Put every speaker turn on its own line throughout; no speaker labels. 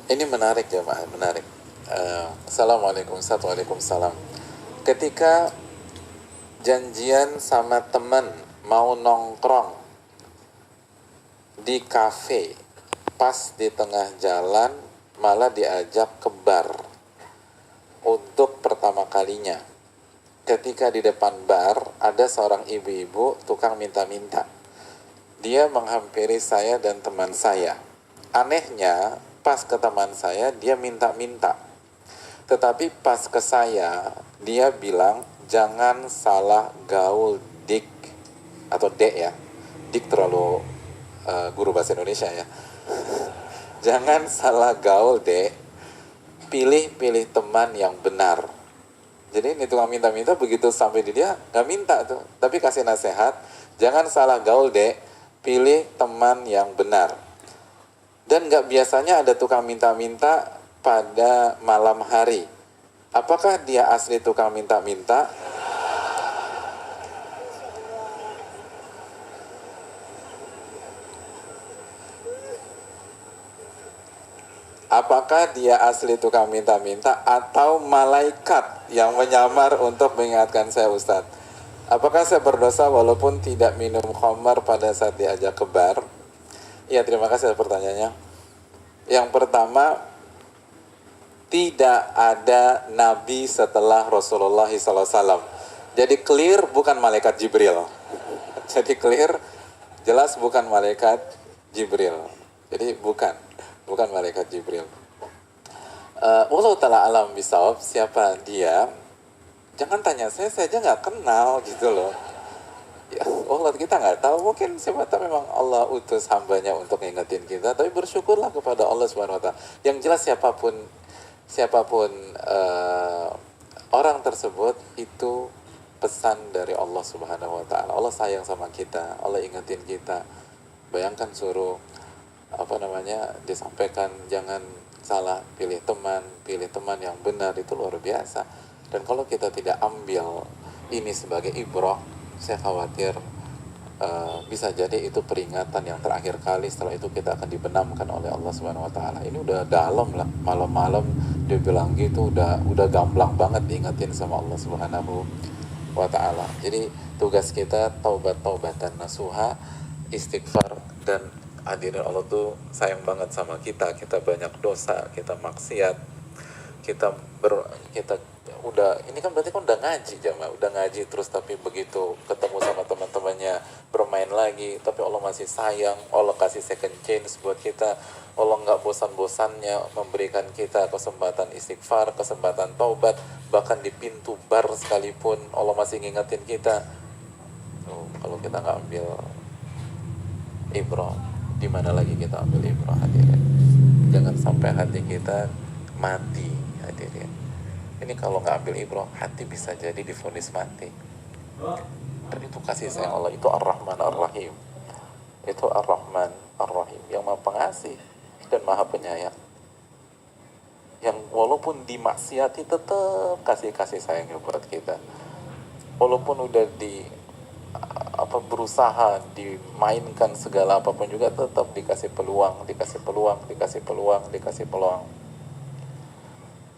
Ini menarik ya, Pak, menarik. Assalamualaikum, Waalaikumsalam. Ketika janjian sama temen mau nongkrong di kafe, pas di tengah jalan malah diajak ke bar untuk pertama kalinya. Ketika di depan bar ada seorang ibu-ibu tukang minta-minta. Dia menghampiri saya dan teman saya. Anehnya, pas ke teman saya dia minta-minta. Tetapi pas ke saya, dia bilang jangan salah gaul dik, atau dek ya. Dik terlalu guru bahasa Indonesia ya. Jangan salah gaul dek, pilih-pilih teman yang benar. Jadi ini tukang minta-minta begitu sampai di dia gak minta tuh, tapi kasih nasihat, jangan salah gaul dek, pilih teman yang benar. Dan gak biasanya ada tukang minta-minta pada malam hari. Apakah dia asli tukang minta-minta? Apakah dia asli tukang minta-minta atau malaikat yang menyamar untuk mengingatkan saya, Ustadz? Apakah saya berdosa walaupun tidak minum khamar pada saat diajak ke bar? Ya, terima kasih atas pertanyaannya. Yang pertama, tidak ada nabi setelah Rasulullah SAW. Jadi clear bukan malaikat Jibril. Jadi clear, jelas bukan malaikat Jibril. Jadi bukan malaikat Jibril. Wallahu ta'ala alam bisawab, siapa dia? Jangan tanya saya aja nggak kenal gitu loh. Ya Allah, kita nggak tahu, mungkin siapa tahu memang Allah utus hambanya untuk ngingetin kita, tapi bersyukurlah kepada Allah Subhanahu wa Ta'ala. Yang jelas siapapun orang tersebut itu pesan dari Allah Subhanahu wa Ta'ala. Allah sayang sama kita, Allah ingetin kita. Bayangkan suruh disampaikan jangan salah pilih teman yang benar, itu luar biasa. Dan kalau kita tidak ambil ini sebagai ibrah, saya khawatir bisa jadi itu peringatan yang terakhir kali. Setelah itu kita akan dibenamkan oleh Allah Subhanahu wa Ta'ala. Ini udah dalam lah, malam-malam dia bilang gitu, udah gamblang banget diingetin sama Allah Subhanahu wa Ta'ala. Jadi tugas kita taubat-taubatan nasuha, istighfar. Dan hadirin Allah tuh sayang banget sama kita banyak dosa, kita maksiat, kita udah, ini kan berarti kan udah ngaji jamaah, udah ngaji terus, tapi begitu ketemu sama teman-temannya bermain lagi, tapi Allah masih sayang, Allah kasih second chance buat kita, Allah nggak bosan-bosannya memberikan kita kesempatan istighfar, kesempatan taubat, bahkan di pintu bar sekalipun Allah masih ngingetin kita. Kalau kita nggak ambil ibrah, di mana lagi kita ambil ibrah, hadirin? Jangan sampai hati kita mati, hadirin. Ini kalau nggak ambil ibrah, hati bisa jadi divonis mati. Dan itu kasih sayang Allah, itu Ar-Rahman Ar-Rahim. Itu Ar-Rahman Ar-Rahim, yang maha pengasih dan maha penyayang, yang walaupun dimaksiati tetap kasih sayangnya buat kita. Walaupun udah berusaha dimainkan segala apapun juga, tetap dikasih peluang.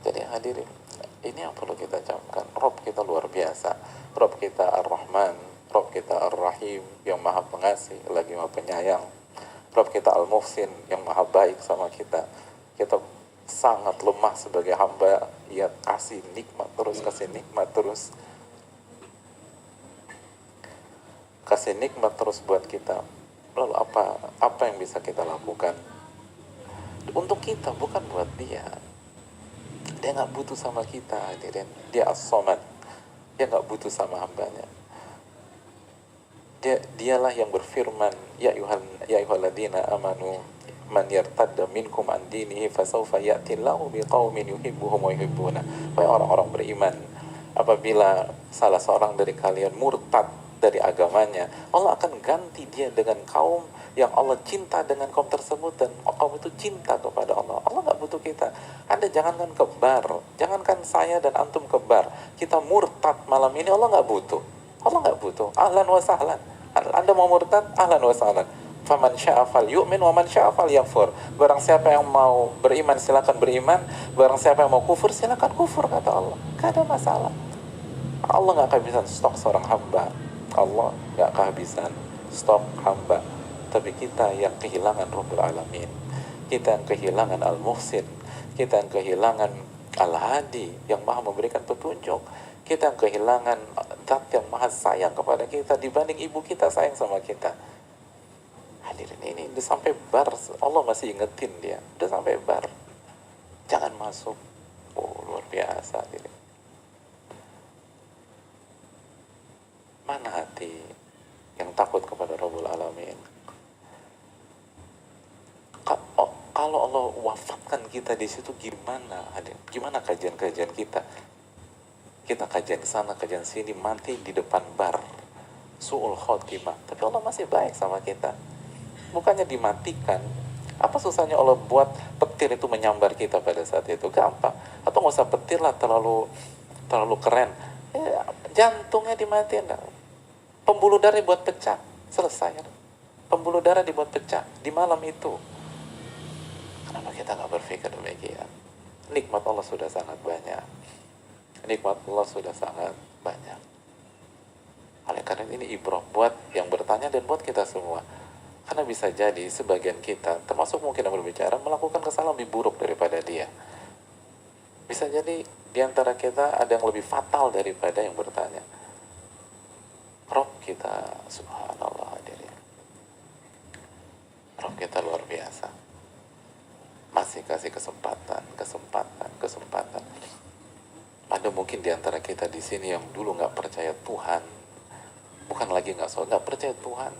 Jadi hadirin, ini yang perlu kita camkan. Rob kita luar biasa, Rob kita Ar-Rahman, Rob kita Ar-Rahim, yang maha pengasih lagi maha penyayang. Rob kita Al-Muhsin, yang maha baik sama kita. Kita sangat lemah sebagai hamba, ya kasih nikmat terus, kasih nikmat terus buat kita. Lalu apa yang bisa kita lakukan untuk kita, bukan buat dia. Dia nggak butuh sama kita, hadirin. Dia as-somad, dia nggak butuh sama hambanya. Dialah yang berfirman, ya ayyuhalladzina amanu man yartadda minkum an dinihi fasawfa ya'tillahu biqaumin yuhibbuhum wa yuhibbuna. Wahai orang-orang beriman, apabila salah seorang dari kalian murtad dari agamanya, Allah akan ganti dia dengan kaum yang Allah cinta dengan kaum tersebut, dan kaum itu cinta kepada Allah. Allah nggak butuh kita. Anda jangankan ke bar, jangankan saya dan antum ke bar, kita murtad malam ini, Allah nggak butuh. Ahlan wa sahlan. Anda mau murtad, ahlan wa sahlan. Faman syaa falyu'min wa man syaa falyakfur. Barang siapa yang mau beriman silakan beriman, barang siapa yang mau kufur silakan kufur, kata Allah. Gak ada masalah. Allah gak kehabisan stok seorang hamba. Allah gak kehabisan stok hamba. Tapi kita yang kehilangan Rabbul Alamin, kita yang kehilangan Al-Muhsin, kita yang kehilangan Al-Hadi yang maha memberikan petunjuk, kita yang kehilangan Zat yang maha sayang kepada kita dibanding ibu kita sayang sama kita. Hadirin, ini udah sampai bar, Allah masih ingetin dia, udah sampai bar, jangan masuk. Oh, luar biasa. Hadirin, mana hati yang takut kepada Rabbul Alamin? Kalau Allah wafatkan kita di situ gimana? Gimana kajian-kajian kita? Kita kajian sana, kajian sini, mati di depan bar, su'ul khotimah. Tapi Allah masih baik sama kita. Bukannya dimatikan. Apa susahnya Allah buat petir itu menyambar kita pada saat itu? Gampang. Atau nggak usah petir lah, terlalu keren. Jantungnya dimatiin. Pembuluh darah dibuat pecah. Selesai. Pembuluh darah dibuat pecah di malam itu. Kenapa kita nggak berpikir demikian? Nikmat Allah sudah sangat banyak. Nikmat Allah sudah sangat banyak. Oleh karena ini ibrah buat yang bertanya dan buat kita semua. Karena bisa jadi sebagian kita, termasuk mungkin yang berbicara, melakukan kesalahan lebih buruk daripada dia. Bisa jadi di antara kita ada yang lebih fatal daripada yang bertanya. Rob kita, subhanallah hadirin, Rob kita luar biasa. Masih kasih kesempatan. Ada mungkin di antara kita di sini yang dulu nggak percaya Tuhan, bukan lagi nggak percaya Tuhan,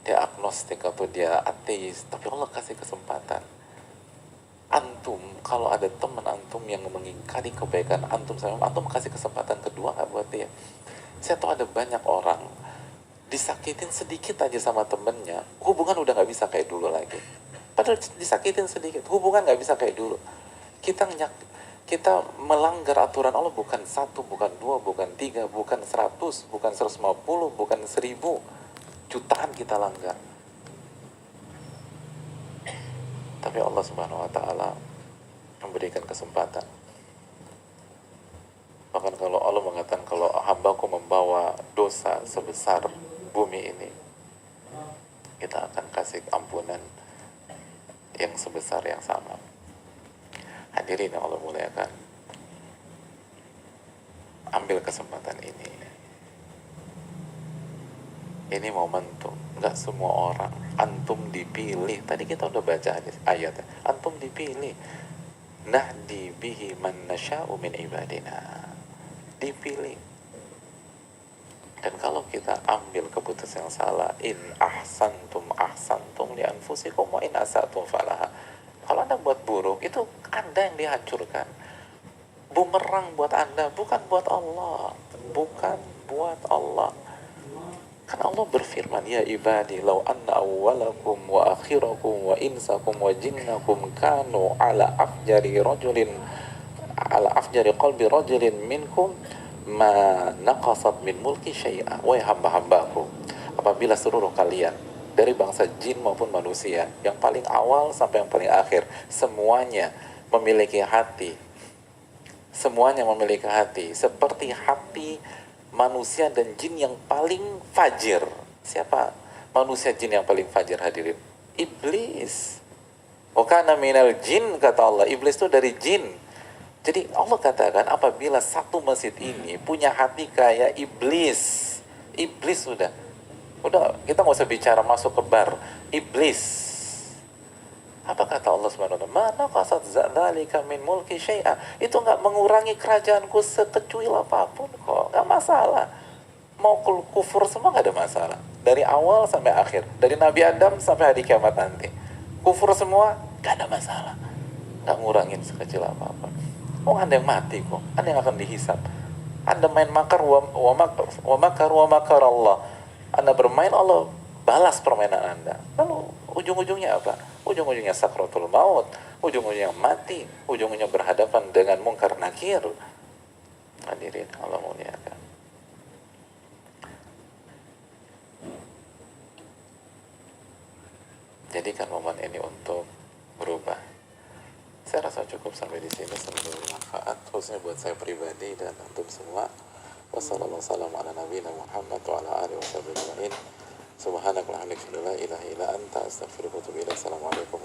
dia agnostik atau dia ateis, tapi Allah kasih kesempatan. Antum, kalau ada teman antum yang mengingkari kebaikan antum, antum kasih kesempatan kedua nggak buat dia? Saya tahu ada banyak orang disakitin sedikit aja sama temennya, hubungan udah nggak bisa kayak dulu lagi. Padahal disakitin sedikit, hubungan nggak bisa kayak dulu. Kita melanggar aturan Allah bukan 1, bukan 2, bukan 3, bukan 100, bukan 150, bukan 1000. Jutaan kita langgar. Tapi Allah Subhanahu wa taala memberikan kesempatan. Bahkan kalau Allah mengatakan kalau hambaku membawa dosa sebesar bumi ini, kita akan kasih ampunan yang sebesar yang sama. Hadirin yang Allah muliakan, ambil kesempatan ini. Ini momentum. Nggak semua orang. Antum dipilih. Tadi kita udah baca ayatnya. Antum dipilih. Nahdi bihi man nasya'u min ibadina. Dipilih. Dan kalau kita ambil keputusan yang salah, in ahsantum li anfusikum wa in asatum falaha. Kalau Anda buat buruk, itu Anda yang dihancurkan. Bumerang buat Anda, bukan buat Allah. Bukan buat Allah. Karena Allah berfirman, ya ibadi, law anna awwalakum wa akhirakum wa insakum wa jinnakum kanu ala afjari qalbi rajulin minkum ma naqasat min mulki syai'a. Wahai hamba-hambaku, apabila seluruh kalian dari bangsa jin maupun manusia, yang paling awal sampai yang paling akhir, semuanya memiliki hati, seperti hati manusia dan jin yang paling fajir. Siapa manusia jin yang paling fajir, hadirin? Iblis. Wa kana minal jin, kata Allah. Iblis itu dari jin. Jadi Allah katakan apabila satu masjid ini punya hati kayak iblis, udah kita nggak usah bicara masuk ke bar, iblis. Apa kata Allah Subhanahu wa taala? Mana qasad dzalika min mulki syai'a. Itu nggak mengurangi kerajaanku sekecuil apapun kok. Nggak masalah. Mau kufur semua nggak ada masalah. Dari awal sampai akhir, dari Nabi Adam sampai hari kiamat nanti, kufur semua nggak ada masalah. Nggak ngurangin sekecil apapun. Oh, Anda yang mati kok, Anda yang akan dihisap. Anda main makar wa makar Allah. Anda bermain, Allah balas permainan Anda. Lalu ujung-ujungnya apa? Ujung-ujungnya sakratul maut, ujung-ujungnya mati, ujung-ujungnya berhadapan dengan mungkar nakir. Hadirin Allah muliakan. jadikan momen ini untuk berubah. Saya rasa cukup sampai di sini, semoga bermanfaat khususnya buat saya pribadi dan untuk semua. Wassalamualaikum warahmatullahi wabarakatuh. Subhanakallahumma wa bihamdika, la ilaha illa anta, astaghfiruka wa atubu ilaik. Assalamualaikum warahmatullahi wabarakatuh.